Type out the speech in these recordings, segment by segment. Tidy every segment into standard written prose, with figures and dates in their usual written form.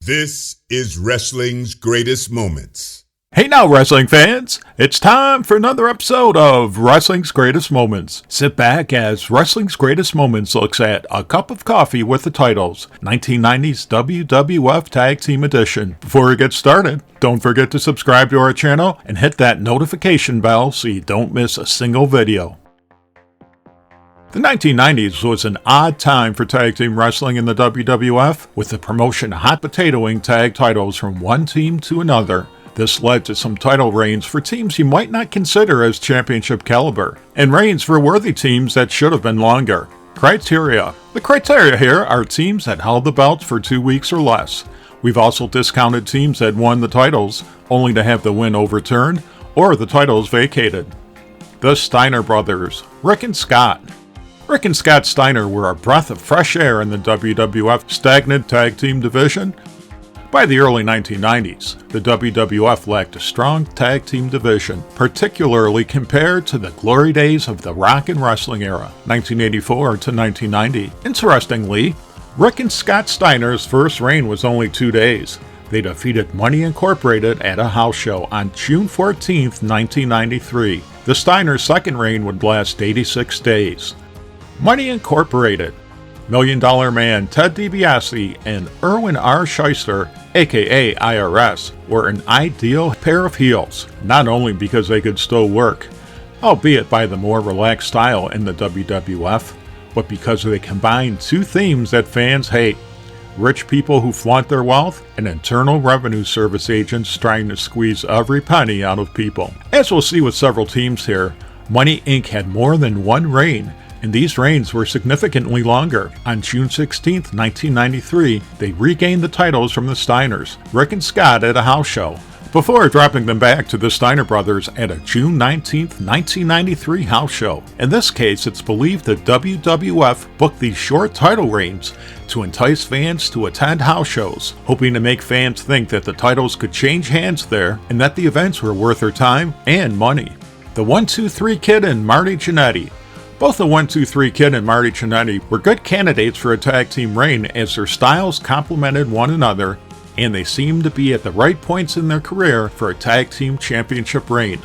This is wrestling's greatest moments. Hey now, wrestling fans! It's time for another episode of Wrestling's Greatest Moments. Sit back as Wrestling's Greatest Moments looks at A Cup of Coffee with the Titles, 1990s WWF Tag Team Edition. Before we get started, don't forget to subscribe to our channel and hit that notification bell so you don't miss a single video. The 1990s was an odd time for tag team wrestling in the WWF, with the promotion hot potatoing tag titles from one team to another. This led to some title reigns for teams you might not consider as championship caliber, and reigns for worthy teams that should have been longer. Criteria. The criteria here are teams that held the belts for 2 weeks or less. We've also discounted teams that won the titles, only to have the win overturned, or the titles vacated. The Steiner brothers, Rick and Scott. Rick and Scott Steiner were a breath of fresh air in the WWF stagnant tag team division. By the early 1990s, the WWF lacked a strong tag team division, particularly compared to the glory days of the rock and wrestling era, 1984 to 1990. Interestingly, Rick and Scott Steiner's first reign was only 2 days. They defeated Money Incorporated at a house show on June 14, 1993. The Steiner's second reign would last 86 days. Money Incorporated. Million Dollar Man Ted DiBiase and Irwin R. Schyster, aka IRS, were an ideal pair of heels, not only because they could still work, albeit by the more relaxed style in the WWF, but because they combined two themes that fans hate: rich people who flaunt their wealth, and Internal Revenue Service agents trying to squeeze every penny out of people. As we'll see with several teams here, Money Inc. had more than one reign, and these reigns were significantly longer. On June 16, 1993, they regained the titles from the Steiners, Rick and Scott, at a house show, before dropping them back to the Steiner brothers at a June 19, 1993 house show. In this case, it's believed that WWF booked these short title reigns to entice fans to attend house shows, hoping to make fans think that the titles could change hands there and that the events were worth their time and money. The 1-2-3 Kid and Marty Jannetty. Both the 1-2-3 Kid and Marty Jannetty were good candidates for a tag team reign, as their styles complemented one another, and they seemed to be at the right points in their career for a tag team championship reign.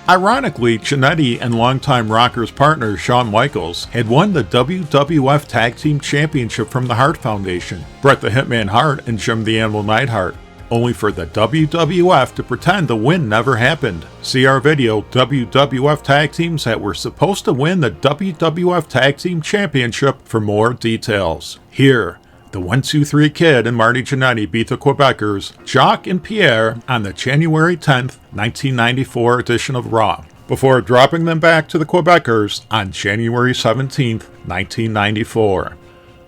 Ironically, Jannetty and longtime Rockers partner Shawn Michaels had won the WWF Tag Team Championship from the Hart Foundation, Bret the Hitman Hart and Jim the Animal Neidhart, only for the WWF to pretend the win never happened. See our video, WWF Tag Teams that were supposed to win the WWF Tag Team Championship, for more details. Here, the 1-2-3 Kid and Marty Jannetty beat the Quebecers, Jacques and Pierre, on the January 10, 1994 edition of Raw, before dropping them back to the Quebecers on January 17, 1994.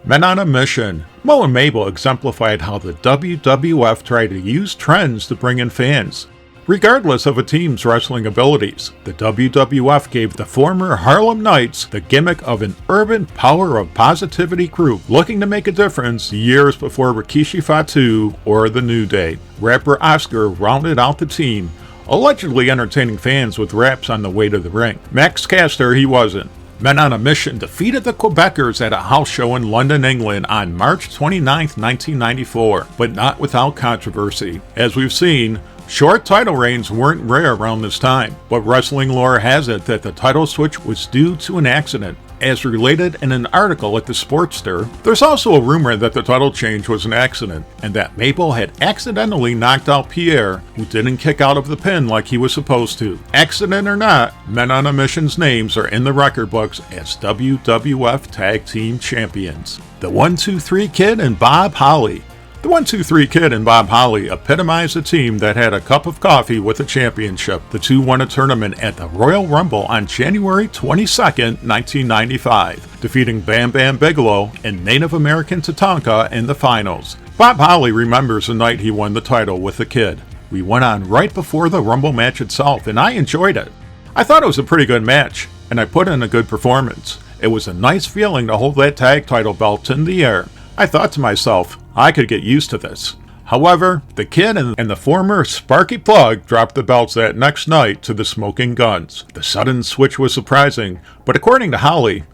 Men on a Mission. Mo and Mabel exemplified how the WWF tried to use trends to bring in fans. Regardless of a team's wrestling abilities, the WWF gave the former Harlem Knights the gimmick of an urban power of positivity group looking to make a difference years before Rikishi Fatu or The New Day. Rapper Oscar rounded out the team, allegedly entertaining fans with raps on the way to the ring. Max Caster, he wasn't. Men on a Mission defeated the Quebecers at a house show in London, England on March 29, 1994, but not without controversy. As we've seen, short title reigns weren't rare around this time, but wrestling lore has it that the title switch was due to an accident, as related in an article at the Sportster. There's also a rumor that the title change was an accident, and that Mabel had accidentally knocked out Pierre, who didn't kick out of the pin like he was supposed to. Accident or not, Men on a Mission's names are in the record books as WWF Tag Team Champions. The 1-2-3 Kid and Bob Holly. The 1-2-3 Kid and Bob Holly epitomized a team that had a cup of coffee with a championship. The two won a tournament at the Royal Rumble on January 22, 1995, defeating Bam Bam Bigelow and Native American Tatanka in the finals. Bob Holly remembers the night he won the title with the Kid. We went on right before the Rumble match itself, and I enjoyed it. I thought it was a pretty good match, and I put in a good performance. It was a nice feeling to hold that tag title belt in the air. I thought to myself, I could get used to this. However, the Kid and the former Sparky Plug dropped the belts that next night to the Smoking Guns. The sudden switch was surprising, but according to Holly,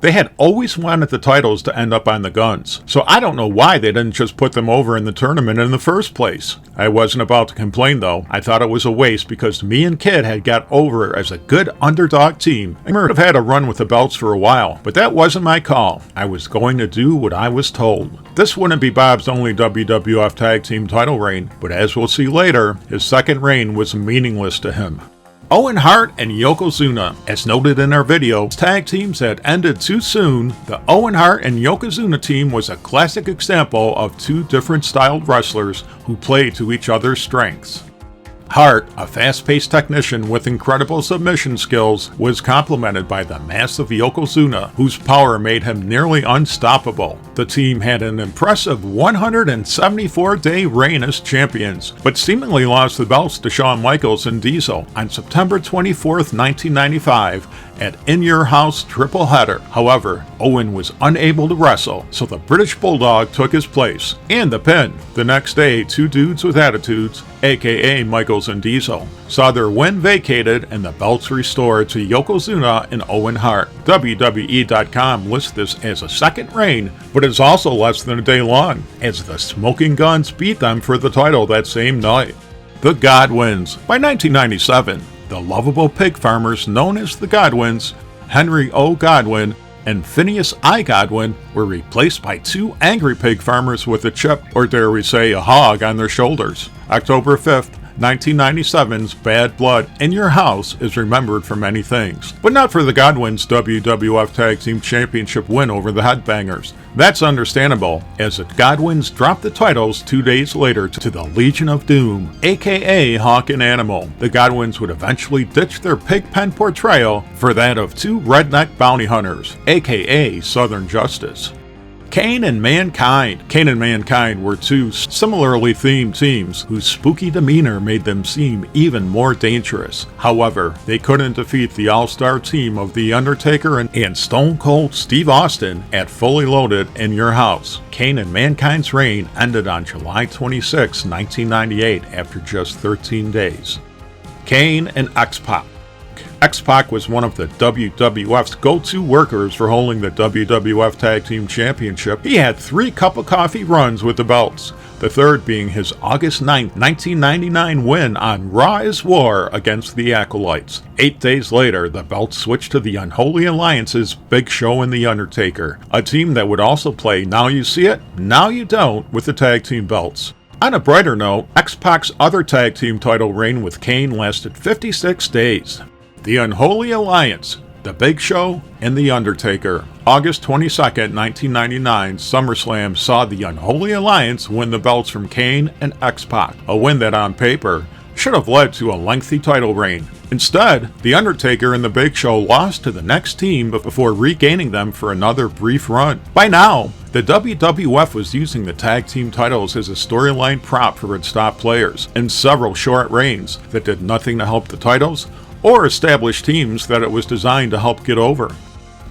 They had always wanted the titles to end up on the Gunns, so I don't know why they didn't just put them over in the tournament in the first place. I wasn't about to complain though. I thought it was a waste because me and Kid had got over as a good underdog team and would have had a run with the belts for a while, but that wasn't my call. I was going to do what I was told. This wouldn't be Bob's only WWF Tag Team title reign, but as we'll see later, his second reign was meaningless to him. Owen, Hart, and Yokozuna. As noted in our video, tag teams had ended too soon. The Owen, Hart, and Yokozuna team was a classic example of two different styled wrestlers who played to each other's strengths. Hart, a fast-paced technician with incredible submission skills, was complemented by the massive Yokozuna, whose power made him nearly unstoppable. The team had an impressive 174-day reign as champions, but seemingly lost the belts to Shawn Michaels and Diesel on September 24, 1995, at In Your House triple header. However, Owen was unable to wrestle, so the British Bulldog took his place, and the pin. The next day, two dudes with attitudes, aka Michaels and Diesel, saw their win vacated and the belts restored to Yokozuna and Owen Hart. WWE.com lists this as a second reign, but it's also less than a day long, as the Smoking Guns beat them for the title that same night. The Godwinns. By 1997, the lovable pig farmers known as the Godwinns, Henry O. Godwinn and Phineas I. Godwinn, were replaced by two angry pig farmers with a chip, or dare we say a hog, on their shoulders. October 5th, 1997's Bad Blood in Your House is remembered for many things, but not for the Godwinns' WWF Tag Team Championship win over the Headbangers. That's understandable, as the Godwinns dropped the titles 2 days later to the Legion of Doom, aka Hawk and Animal. The Godwinns would eventually ditch their pigpen portrayal for that of two redneck bounty hunters, aka Southern Justice. Kane and Mankind. Kane and Mankind were two similarly themed teams whose spooky demeanor made them seem even more dangerous. However, they couldn't defeat the all-star team of The Undertaker and Stone Cold Steve Austin at Fully Loaded In Your House. Kane and Mankind's reign ended on July 26, 1998, after just 13 days. Kane and X-Pac. X-Pac was one of the WWF's go-to workers for holding the WWF Tag Team Championship. He had 3 cup of coffee runs with the belts, the third being his August 9, 1999 win on Raw is War against the Acolytes. 8 days later, the belts switched to the Unholy Alliance's Big Show and the Undertaker, a team that would also play Now You See It, Now You Don't with the tag team belts. On a brighter note, X-Pac's other tag team title reign with Kane lasted 56 days. The Unholy Alliance, The Big Show, and The Undertaker. August 22, 1999, SummerSlam saw the Unholy Alliance win the belts from Kane and X-Pac, a win that on paper should have led to a lengthy title reign. Instead, The Undertaker and The Big Show lost to the next team before regaining them for another brief run. By now, the WWF was using the tag team titles as a storyline prop for its top players in several short reigns that did nothing to help the titles or establish teams that it was designed to help get over.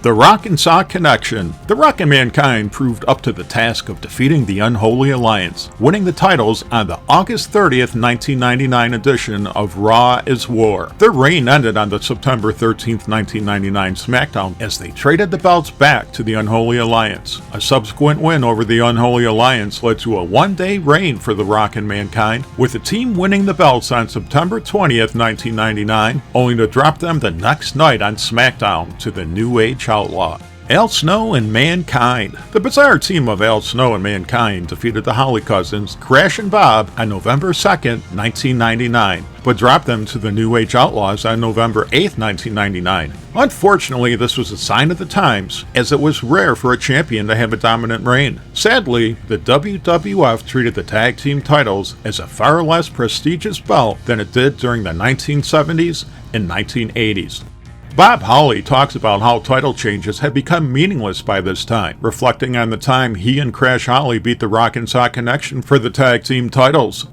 The Rock and Sock Connection. The Rock and Mankind proved up to the task of defeating the Unholy Alliance, winning the titles on the August 30th, 1999 edition of Raw is War. Their reign ended on the September 13th, 1999 SmackDown as they traded the belts back to the Unholy Alliance. A subsequent win over the Unholy Alliance led to a one-day reign for the Rock and Mankind, with the team winning the belts on September 20th, 1999, only to drop them the next night on SmackDown to the New Age Outlaw. Al Snow and Mankind. The bizarre team of Al Snow and Mankind defeated the Holly Cousins, Crash and Bob, on November 2nd, 1999, but dropped them to the New Age Outlaws on November 8th, 1999. Unfortunately, this was a sign of the times, as it was rare for a champion to have a dominant reign. Sadly, the WWF treated the tag team titles as a far less prestigious belt than it did during the 1970s and 1980s. Bob Holly talks about how title changes had become meaningless by this time, reflecting on the time he and Crash Holly beat the Rock and Sock Connection for the tag team titles.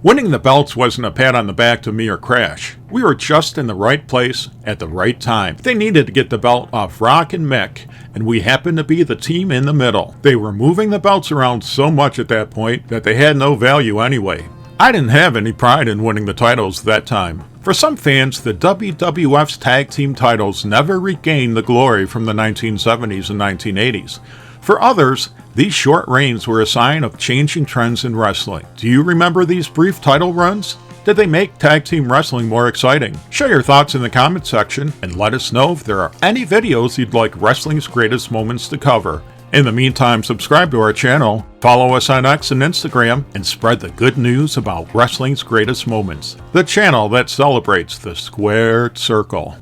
Winning the belts wasn't a pat on the back to me or Crash. We were just in the right place at the right time. They needed to get the belt off Rock and Mick, and we happened to be the team in the middle. They were moving the belts around so much at that point that they had no value anyway. I didn't have any pride in winning the titles that time. For some fans, the WWF's tag team titles never regained the glory from the 1970s and 1980s. For others, these short reigns were a sign of changing trends in wrestling. Do you remember these brief title runs? Did they make tag team wrestling more exciting? Share your thoughts in the comment section and let us know if there are any videos you'd like Wrestling's Greatest Moments to cover. In the meantime, subscribe to our channel, follow us on X and Instagram, and spread the good news about Wrestling's Greatest Moments, the channel that celebrates the squared circle.